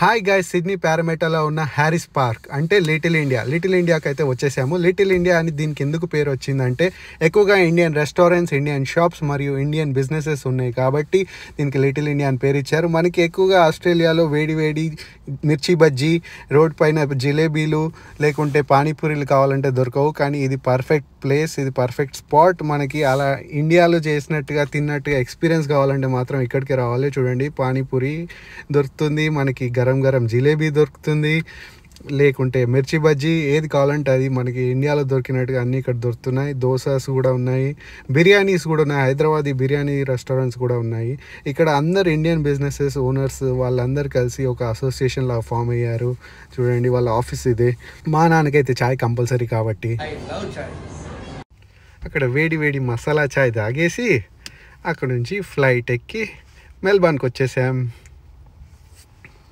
Hi guys, Sydney పారామెటాలో ఉన్న Harris park అంటే little ఇండియాకి అయితే వచ్చేసాము. లిటిల్ ఇండియా అని దీనికి ఎందుకు పేరు వచ్చిందంటే ఎక్కువగా ఇండియన్ రెస్టారెంట్స్, ఇండియన్ షాప్స్ మరియు ఇండియన్ బిజినెసెస్ ఉన్నాయి కాబట్టి దీనికి లిటిల్ ఇండియా అని పేరు ఇచ్చారు. మనకి ఎక్కువగా ఆస్ట్రేలియాలో వేడి వేడి మిర్చి బజ్జీ, రోడ్ పైన జిలేబీలు లేకుంటే పానీపూరీలు కావాలంటే దొరకవు. కానీ ఇది పర్ఫెక్ట్ ప్లేస్, ఇది పర్ఫెక్ట్ స్పాట్. మనకి అలా ఇండియాలో చేసినట్టుగా తిన్నట్టుగా ఎక్స్పీరియన్స్ కావాలంటే మాత్రం ఇక్కడికి రావాలి. చూడండి, పానీపూరి దొరుకుతుంది, మనకి గరం జిలేబీ దొరుకుతుంది, లేకుంటే మిర్చి బజ్జీ, ఏది కావాలంటే అది మనకి ఇండియాలో దొరికినట్టుగా అన్నీ ఇక్కడ దొరుకుతున్నాయి. దోసాస్ కూడా ఉన్నాయి, బిర్యానీస్ కూడా ఉన్నాయి, హైదరాబాదీ బిర్యానీ రెస్టారెంట్స్ కూడా ఉన్నాయి. ఇక్కడ అందరు ఇండియన్ బిజినెసెస్ ఓనర్స్ వాళ్ళందరూ కలిసి ఒక అసోసియేషన్ లాగా ఫామ్ అయ్యారు. చూడండి, వాళ్ళ ఆఫీస్ ఇదే. మా నాన్నకైతే చాయ్ కంపల్సరీ కాబట్టి అక్కడ వేడి వేడి మసాలా చాయ్ తాగేసి అక్కడ నుంచి ఫ్లైట్ ఎక్కి మెల్బర్న్కి వచ్చేసాం.